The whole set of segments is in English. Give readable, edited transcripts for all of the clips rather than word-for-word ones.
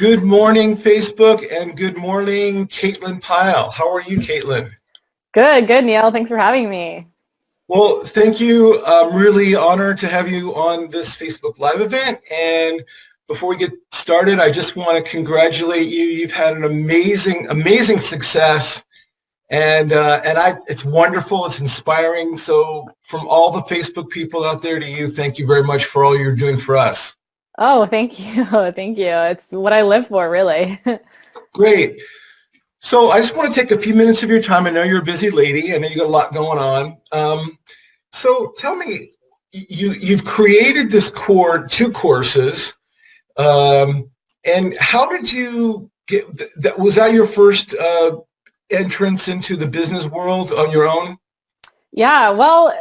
Good morning, Facebook, and good morning, Caitlin Pyle. How are you, Caitlin? Good, Neil. Thanks for having me. Well, thank you. I'm really honored to have you on this Facebook Live event. And before we get started, I just want to congratulate you. You've had an amazing success, and it's wonderful. It's inspiring. So, from all the Facebook people out there to you, thank you very much for all you're doing for us. Oh, thank you. Thank you. It's what I live for, really. Great. So I just want to take a few minutes of your time. I know you're a busy lady. I know you got a lot going on. So tell me, you've created this two courses, and how did you get that? Was that your first entrance into the business world on your own? Yeah, well,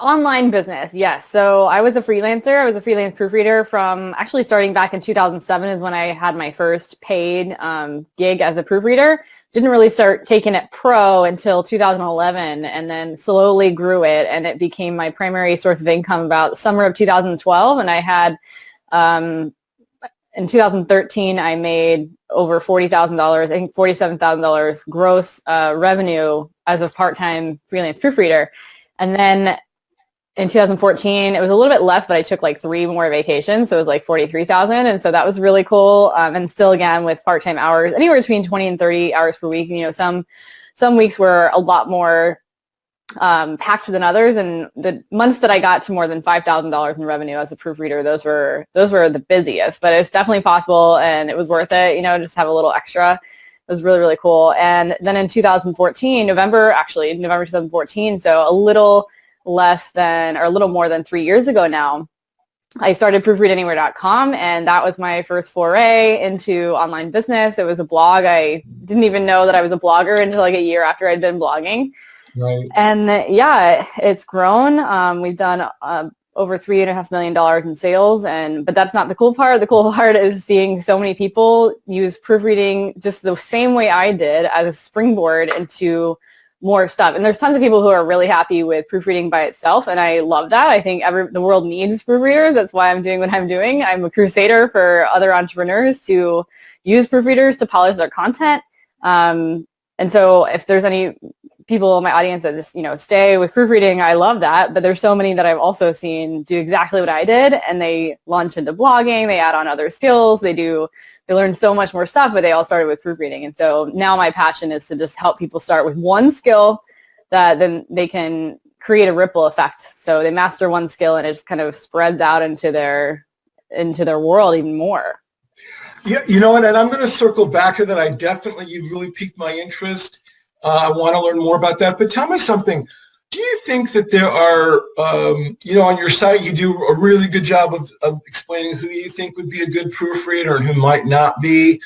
online business, yes. So I was a freelancer. I was a freelance proofreader from actually starting back in 2007 is when I had my first paid gig as a proofreader. Didn't really start taking it pro until 2011, and then slowly grew it, and it became my primary source of income about summer of 2012. And I had, in 2013, I made over $40,000, I think $47,000 gross revenue as a part-time freelance proofreader. And then in 2014, it was a little bit less, but I took like 3 more vacations. So it was like 43,000. And so that was really cool. And still, again, with part-time hours, anywhere between 20 and 30 hours per week. You know, some weeks were a lot more packed than others. And the months that I got to more than $5,000 in revenue as a proofreader, those were the busiest, but it's definitely possible, and it was worth it, you know, just have a little extra. It was really, really cool. And then in 2014, November 2014, so a little less than, or a little more than 3 years ago now, I started proofreadanywhere.com, and that was my first foray into online business. It was a blog. I didn't even know that I was a blogger until like a year after I'd been blogging. Right. And yeah, it's grown. We've done over $3.5 million in sales, but that's not the cool part. The cool part is seeing so many people use proofreading just the same way I did as a springboard into more stuff. And there's tons of people who are really happy with proofreading by itself, and I love that. I think the world needs proofreaders. That's why I'm doing what I'm doing. I'm a crusader for other entrepreneurs to use proofreaders to polish their content. And so if there's any people in my audience that just, you know, stay with proofreading, I love that. But there's so many that I've also seen do exactly what I did, and they launch into blogging, they add on other skills, they learn so much more stuff, but they all started with proofreading. And so now my passion is to just help people start with one skill that then they can create a ripple effect. So they master one skill and it just kind of spreads out into their world even more. Yeah, you know what, and I'm going to circle back to that. You've really piqued my interest. I want to learn more about that. But tell me something. Do you think that there are, on your site, you do a really good job of explaining who you think would be a good proofreader and who might not be.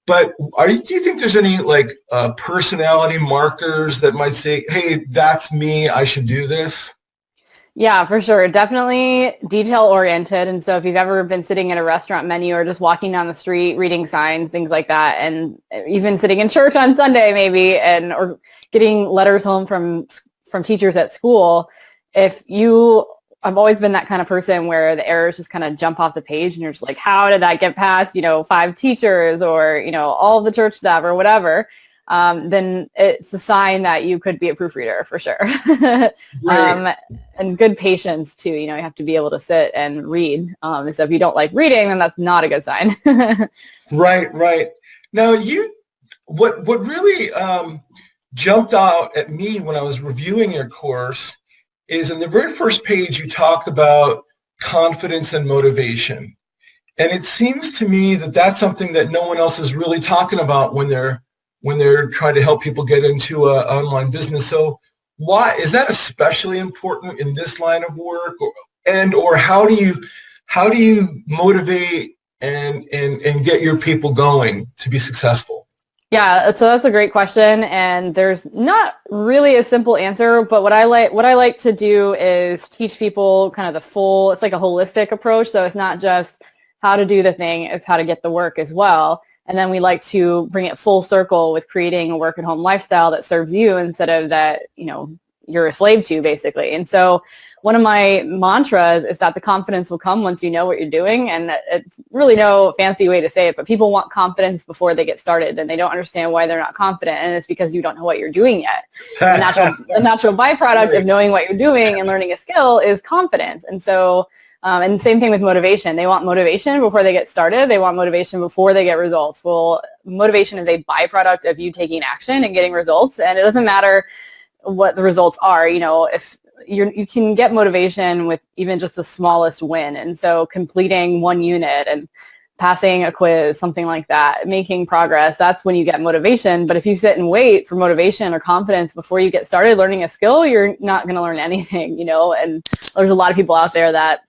But do you think there's any personality markers that might say, hey, that's me, I should do this? Yeah, for sure. Definitely detail oriented. And so if you've ever been sitting in a restaurant menu or just walking down the street, reading signs, things like that, and even sitting in church on Sunday maybe, or getting letters home from teachers at school, I've always been that kind of person where the errors just kind of jump off the page and you're just like, how did that get past, 5 teachers or, all the church staff or whatever? Then it's a sign that you could be a proofreader for sure. And good patience too. You have to be able to sit and read. So if you don't like reading, then that's not a good sign. Right. Now, what really jumped out at me when I was reviewing your course is in the very first page you talked about confidence and motivation. And it seems to me that that's something that no one else is really talking about when they're trying to help people get into an online business. So why is that especially important in this line of work, or how do you motivate and get your people going to be successful? Yeah, so that's a great question, and there's not really a simple answer, but what I like to do is teach people kind of it's like a holistic approach. So it's not just how to do the thing, it's how to get the work as well. And then we like to bring it full circle with creating a work at home lifestyle that serves you instead of that, you're a slave to, basically. And so one of my mantras is that the confidence will come once you know what you're doing. And it's really no fancy way to say it, but people want confidence before they get started, and they don't understand why they're not confident. And it's because you don't know what you're doing yet. The natural byproduct of knowing what you're doing and learning a skill is confidence. And so, and same thing with motivation. They want motivation before they get started. They want motivation before they get results. Well, motivation is a byproduct of you taking action and getting results. And it doesn't matter what the results are. You know, if you can get motivation with even just the smallest win. And so completing one unit and passing a quiz, something like that, making progress, that's when you get motivation. But if you sit and wait for motivation or confidence before you get started learning a skill, you're not going to learn anything, you know. And there's a lot of people out there that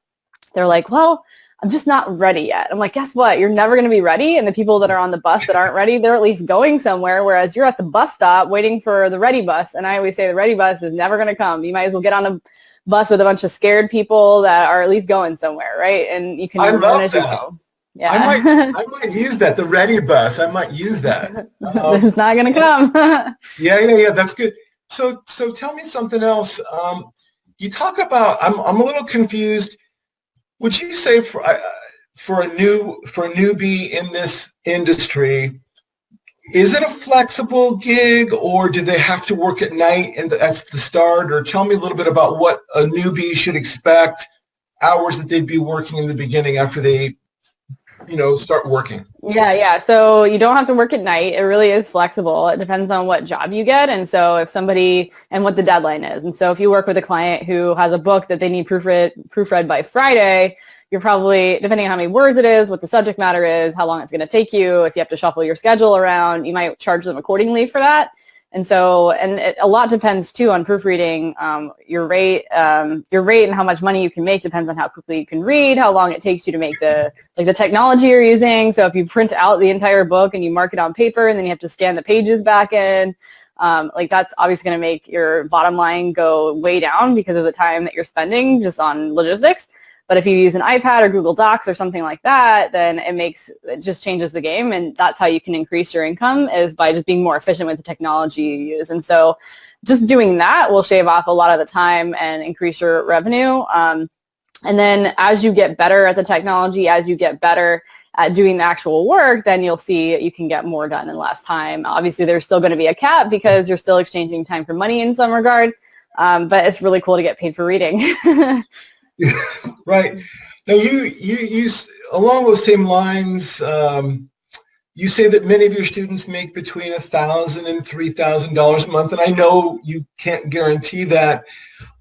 they're like, well, I'm just not ready yet. I'm like, guess what? You're never going to be ready. And the people that are on the bus that aren't ready, they're at least going somewhere, whereas you're at the bus stop waiting for the ready bus. And I always say the ready bus is never going to come. You might as well get on a bus with a bunch of scared people that are at least going somewhere, right? And you can learn as you go. Yeah. I might use that, the ready bus. I might use that. It's not going to come. Yeah. That's good. So tell me something else. You talk about, I'm a little confused. Would you say for a newbie in this industry, is it a flexible gig, or do they have to work at night and that's the start? Or tell me a little bit about what a newbie should expect, hours that they'd be working in the beginning after they, start working. Yeah. So you don't have to work at night. It really is flexible. It depends on what job you get. And so if somebody, and what the deadline is. And so if you work with a client who has a book that they need proofread by Friday, you're probably, depending on how many words it is, what the subject matter is, how long it's going to take you, if you have to shuffle your schedule around, you might charge them accordingly for that. And so, a lot depends too on proofreading. Your rate and how much money you can make depends on how quickly you can read, how long it takes you to make the technology you're using. So if you print out the entire book and you mark it on paper and then you have to scan the pages back in, that's obviously going to make your bottom line go way down because of the time that you're spending just on logistics. But if you use an iPad or Google Docs or something like that, then it just changes the game. And that's how you can increase your income, is by just being more efficient with the technology you use. And so just doing that will shave off a lot of the time and increase your revenue. And then as you get better at the technology, as you get better at doing the actual work, then you'll see you can get more done in less time. Obviously, there's still going to be a cap because you're still exchanging time for money in some regard. But it's really cool to get paid for reading. Right. Now you along those same lines, you say that many of your students make between $1,000 and $3,000 a month, and I know you can't guarantee that,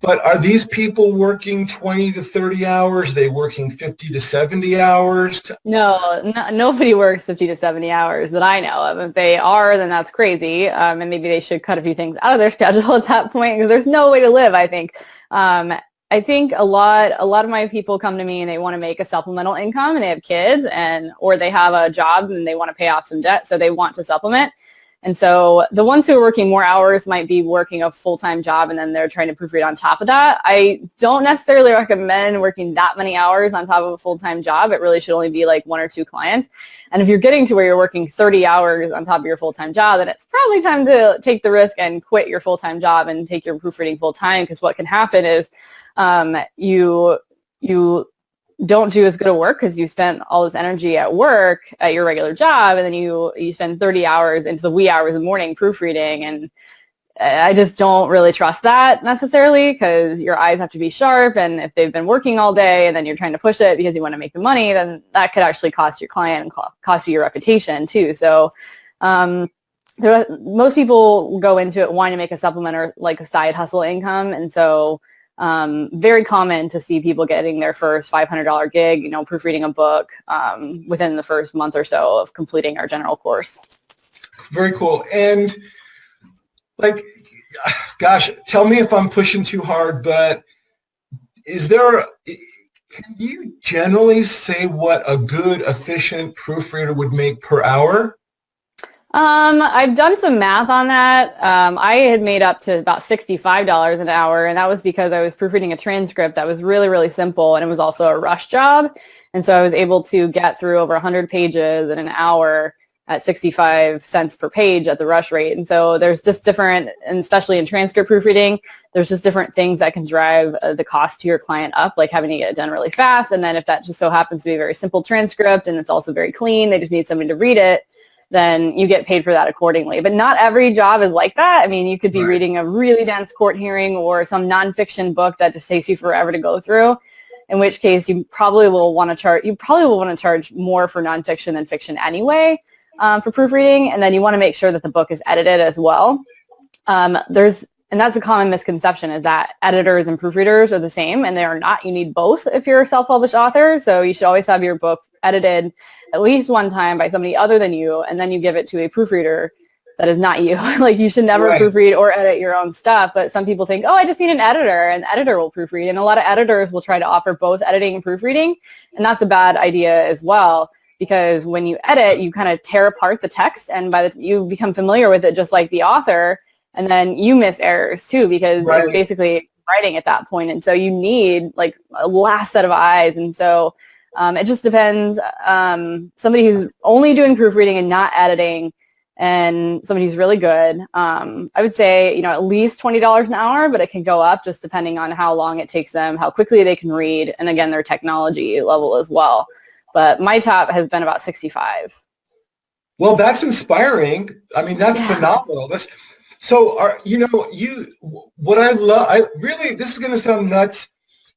but are these people working 20 to 30 hours? Are they working 50 to 70 hours? No, nobody works 50 to 70 hours that I know of. If they are, then that's crazy, and maybe they should cut a few things out of their schedule at that point, because there's no way to live, I think. I think a lot of my people come to me and they want to make a supplemental income, and they have kids or they have a job and they want to pay off some debt, so they want to supplement. And so the ones who are working more hours might be working a full-time job and then they're trying to proofread on top of that. I don't necessarily recommend working that many hours on top of a full-time job. It really should only be like 1 or 2 clients. And if you're getting to where you're working 30 hours on top of your full-time job, then it's probably time to take the risk and quit your full-time job and take your proofreading full-time, because what can happen is you don't do as good a work because you spent all this energy at work at your regular job, and then you spend 30 hours into the wee hours of the morning proofreading, and I just don't really trust that necessarily, because your eyes have to be sharp, and if they've been working all day and then you're trying to push it because you want to make the money, then that could actually cost your client and cost you your reputation too. So most people go into it wanting to make a supplement or like a side hustle income, and so very common to see people getting their first $500 gig, proofreading a book within the first month or so of completing our general course. Very cool. And gosh, tell me if I'm pushing too hard, but can you generally say what a good, efficient proofreader would make per hour? I've done some math on that. I had made up to about $65 an hour, and that was because I was proofreading a transcript that was really, really simple, and it was also a rush job. And so I was able to get through over 100 pages in an hour at 65 cents per page at the rush rate. And so there's just different, and especially in transcript proofreading, there's just different things that can drive the cost to your client up, like having to get it done really fast. And then if that just so happens to be a very simple transcript and it's also very clean, they just need somebody to read it, then you get paid for that accordingly. But not every job is like that. I mean, you could be reading a really dense court hearing or some nonfiction book that just takes you forever to go through, in which case you probably will want to charge more for nonfiction than fiction anyway. For proofreading, and then you want to make sure that the book is edited as well. And that's a common misconception, is that editors and proofreaders are the same, and they are not. You need both if you're a self-published author, so you should always have your book edited at least one time by somebody other than you, and then you give it to a proofreader that is not you. Like, you should never proofread or edit your own stuff, but some people think, oh, I just need an editor, and the editor will proofread, and a lot of editors will try to offer both editing and proofreading, and that's a bad idea as well. Because when you edit, you kind of tear apart the text, and you become familiar with it just like the author, and then you miss errors too, because it's basically writing at that point. And so you need like a last set of eyes. And so it just depends. Somebody who's only doing proofreading and not editing, and somebody who's really good, I would say, at least $20 an hour, but it can go up just depending on how long it takes them, how quickly they can read, and again, their technology level as well. But my top has been about 65. Well, that's inspiring. I mean, that's phenomenal. What I love, this is going to sound nuts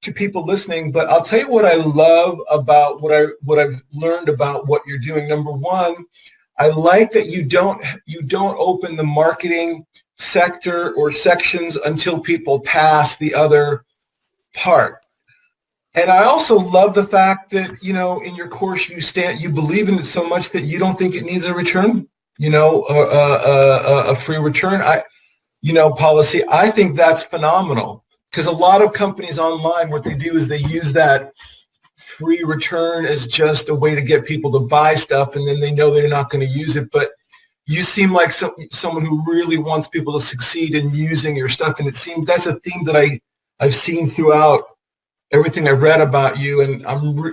to people listening, but I'll tell you what I love about what I've learned about what you're doing. Number one, I like that you don't open the marketing sector or sections until people pass the other part. And I also love the fact that, in your course, you believe in it so much that you don't think it needs a return, a free return, policy. I think that's phenomenal, because a lot of companies online, what they do is they use that free return as just a way to get people to buy stuff, and then they know they're not going to use it. But you seem like someone who really wants people to succeed in using your stuff, and it seems that's a theme that I've seen throughout everything I've read about you, and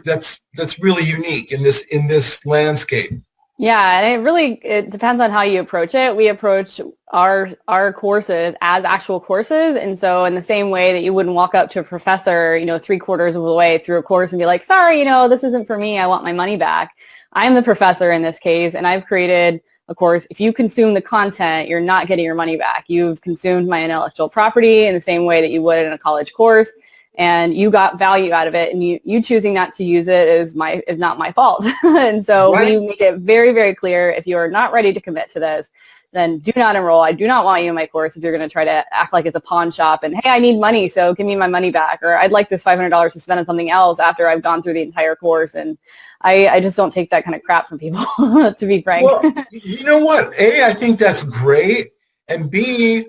that's really unique in this landscape. Yeah, and it depends on how you approach it. We approach our courses as actual courses, and so in the same way that you wouldn't walk up to a professor, 3/4 of the way through a course and be like, sorry, this isn't for me, I want my money back. I'm the professor in this case, and I've created a course. If you consume the content, you're not getting your money back. You've consumed my intellectual property in the same way that you would in a college course, and you got value out of it, and you choosing not to use it is not my fault. And so we make it very, very clear, if you are not ready to commit to this, then do not enroll. I do not want you in my course if you're going to try to act like it's a pawn shop and, hey, I need money, so give me my money back, or I'd like this $500 to spend on something else after I've gone through the entire course. And I just don't take that kind of crap from people, to be frank. Well, you know what? A, I think that's great. And B,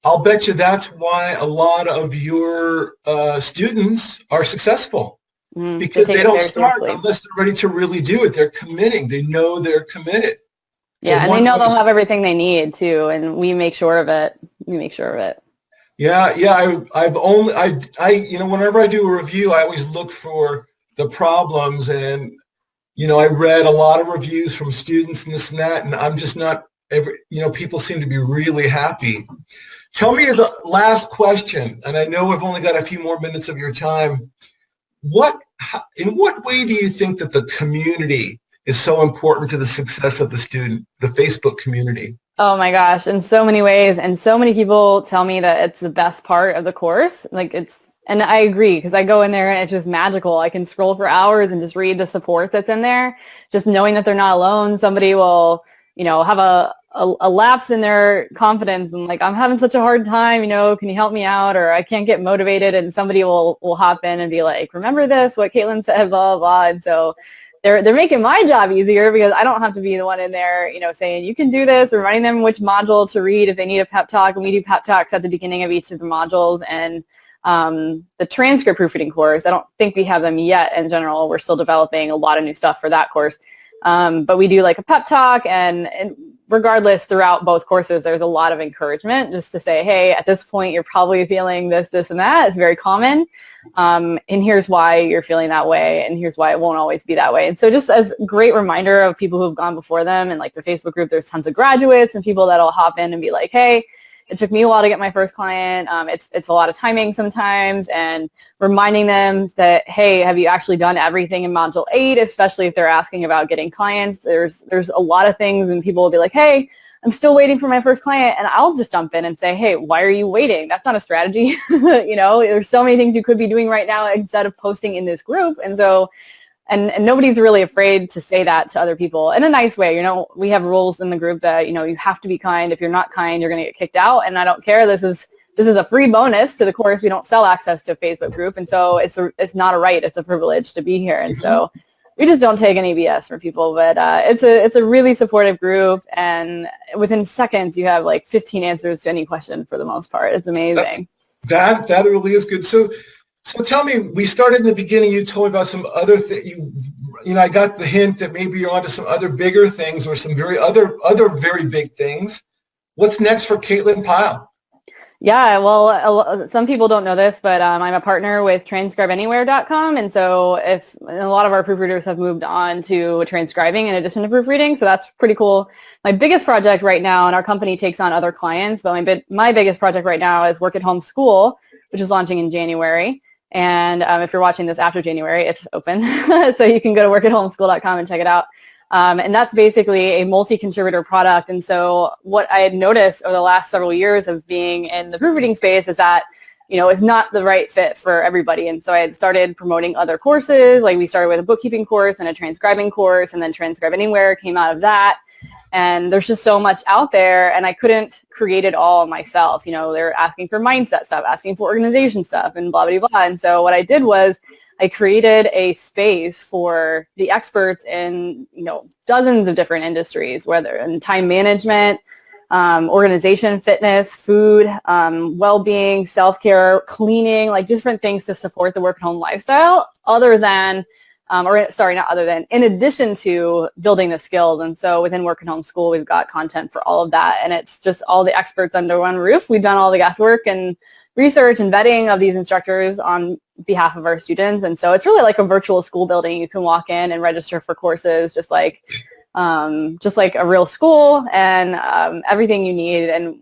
I'll bet you that's why a lot of your students are successful, because they don't start unless they're ready to really do it. They're committing. They know they're committed. Yeah, and they know they'll have everything they need too, and we make sure of it. Yeah, whenever I do a review, I always look for the problems, and I read a lot of reviews from students and this and that, and I'm just not people seem to be really happy. Tell me, as a last question, and I know we've only got a few more minutes of your time, in what way do you think that the community is so important to the success of the student, the Facebook community? Oh my gosh, in so many ways, and so many people tell me that it's the best part of the course. And I agree, because I go in there and it's just magical. I can scroll for hours and just read the support that's in there, just knowing that they're not alone. Somebody will, have a lapse in their confidence and like, I'm having such a hard time, can you help me out? Or I can't get motivated, and somebody will hop in and be like, remember this, what Caitlin said, blah, blah, blah. And so they're making my job easier, because I don't have to be the one in there, saying, you can do this, reminding them which module to read if they need a pep talk. And we do pep talks at the beginning of each of the modules. And the transcript proofreading course, I don't think we have them yet in general. We're still developing a lot of new stuff for that course. But we do like a pep talk, and regardless, throughout both courses, there's a lot of encouragement just to say, hey, at this point, you're probably feeling this, this, and that. It's very common. And here's why you're feeling that way, and here's why it won't always be that way. And so just as a great reminder of people who've gone before them, and like the Facebook group, there's tons of graduates and people that'll hop in and be like, hey, it took me a while to get my first client. It's a lot of timing sometimes, and reminding them that, hey, have you actually done everything in Module 8, especially if they're asking about getting clients. There's a lot of things, and people will be like, hey, I'm still waiting for my first client, and I'll just jump in and say, hey, why are you waiting? That's not a strategy. There's so many things you could be doing right now instead of posting in this group. And so And nobody's really afraid to say that to other people in a nice way. We have rules in the group that, you have to be kind. If you're not kind, you're going to get kicked out. And I don't care. This is a free bonus to the course. We don't sell access to a Facebook group. And so it's not a right. It's a privilege to be here. And so we just don't take any BS from people. But it's a really supportive group. And within seconds, you have like 15 answers to any question for the most part. It's amazing. That really is good. So tell me, we started in the beginning, you told me about some other things, I got the hint that maybe you're onto some other bigger things or some other very big things. What's next for Caitlin Pyle? Yeah, well, some people don't know this, but I'm a partner with transcribeanywhere.com. And so a lot of our proofreaders have moved on to transcribing in addition to proofreading. So that's pretty cool. My biggest project right now, and our company takes on other clients, but my biggest project right now is Work at Home School, which is launching in January. And if you're watching this after January, it's open. So you can go to workathomeschool.com and check it out. And that's basically a multi-contributor product. And so what I had noticed over the last several years of being in the proofreading space is that, it's not the right fit for everybody. And so I had started promoting other courses. Like we started with a bookkeeping course and a transcribing course, and then Transcribe Anywhere came out of that. And there's just so much out there, and I couldn't create it all myself. They're asking for mindset stuff, asking for organization stuff, and blah, blah, blah. And so what I did was I created a space for the experts in, dozens of different industries, whether in time management, organization, fitness, food, well-being, self-care, cleaning, like different things to support the work-at-home lifestyle in addition to building the skills. And so within Work at Home School, we've got content for all of that. And it's just all the experts under one roof. We've done all the guesswork and research and vetting of these instructors on behalf of our students. And so it's really like a virtual school building. You can walk in and register for courses just like a real school, and everything you need. And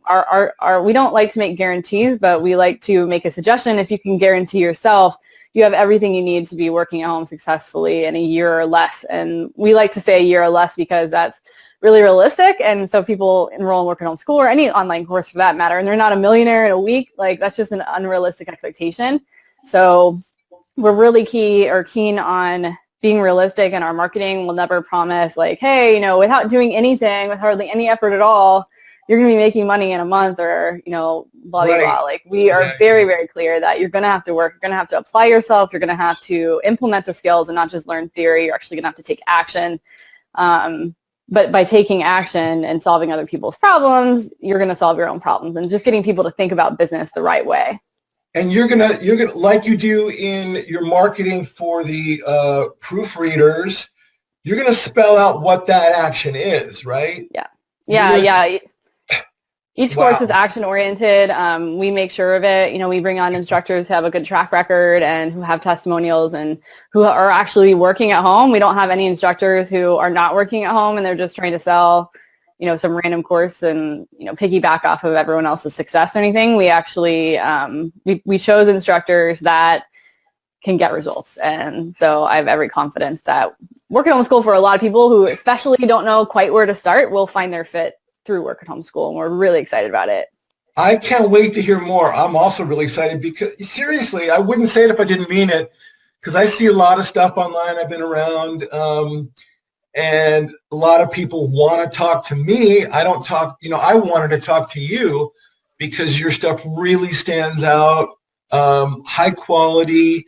we don't like to make guarantees, but we like to make a suggestion. If you can guarantee yourself you have everything you need to be working at home successfully in a year or less. And we like to say a year or less because that's really realistic. And so people enroll in Work at Home School or any online course for that matter, and they're not a millionaire in a week. Like that's just an unrealistic expectation. So we're really keen on being realistic in our marketing. We'll never promise like, hey, without doing anything, with hardly any effort at all, you're going to be making money in a month or, blah, blah, blah. Like we are very, very clear that you're going to have to work. You're going to have to apply yourself. You're going to have to implement the skills and not just learn theory. You're actually going to have to take action. But by taking action and solving other people's problems, you're going to solve your own problems, and just getting people to think about business the right way. And you're gonna like you do in your marketing for the proofreaders, you're gonna spell out what that action is, right? Yeah. Each course is action oriented. We make sure of it. We bring on instructors who have a good track record and who have testimonials and who are actually working at home. We don't have any instructors who are not working at home and they're just trying to sell, some random course and, piggyback off of everyone else's success or anything. We actually, we chose instructors that can get results. And so I have every confidence that Work at Home School, for a lot of people who especially don't know quite where to start, will find their fit through Work at Home School, and we're really excited about it. I can't wait to hear more. I'm also really excited because seriously, I wouldn't say it if I didn't mean it, because I see a lot of stuff online. I've been around, and a lot of people want to talk to me. I don't talk, I wanted to talk to you because your stuff really stands out, high quality,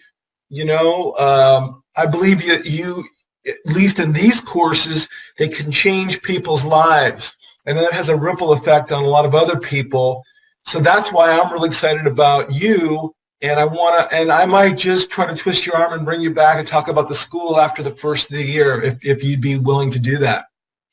I believe you, at least in these courses, they can change people's lives. And that has a ripple effect on a lot of other people. So that's why I'm really excited about you and I might just try to twist your arm and bring you back and talk about the school after the first of the year, if you'd be willing to do that.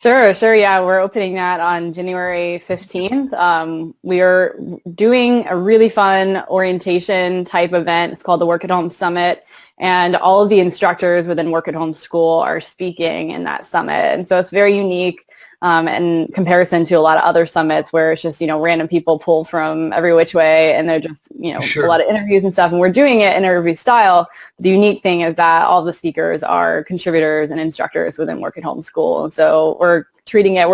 Sure. Yeah, we're opening that on January 15th. We are doing a really fun orientation type event. It's called the Work at Home Summit. And all of the instructors within Work at Home School are speaking in that summit. And so it's very unique in comparison to a lot of other summits where it's just, random people pull from every which way and they're just, Sure. a lot of interviews and stuff. And we're doing it in interview style. The unique thing is that all the speakers are contributors and instructors within Work at Home School. And so we're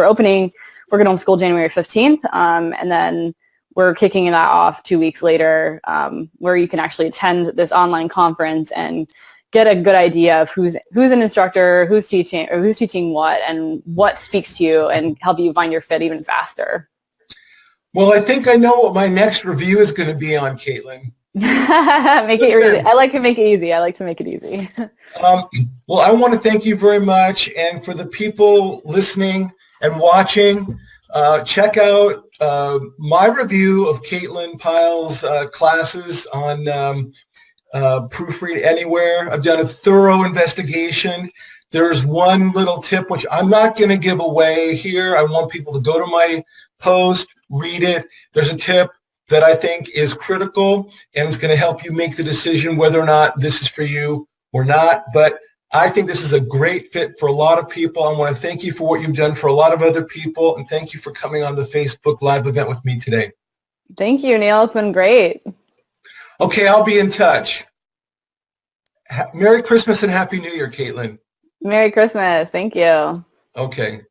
opening Work at Home School January 15th. And then we're kicking that off 2 weeks later where you can actually attend this online conference and get a good idea of who's an instructor, who's teaching what, and what speaks to you and help you find your fit even faster. Well, I think I know what my next review is going to be on, Caitlin. Make it easy. I like to make it easy. Well, I want to thank you very much. And for the people listening and watching, check out my review of Caitlin Pyle's classes on Proofread Anywhere. I've done a thorough investigation. There's one little tip, which I'm not going to give away here. I want people to go to my post, read it. There's a tip that I think is critical and it's going to help you make the decision whether or not this is for you or not. But I think this is a great fit for a lot of people. I want to thank you for what you've done for a lot of other people, and thank you for coming on the Facebook Live event with me today. Thank you, Neil. It's been great. Okay, I'll be in touch. Merry Christmas and Happy New Year, Caitlin. Merry Christmas. Thank you. Okay.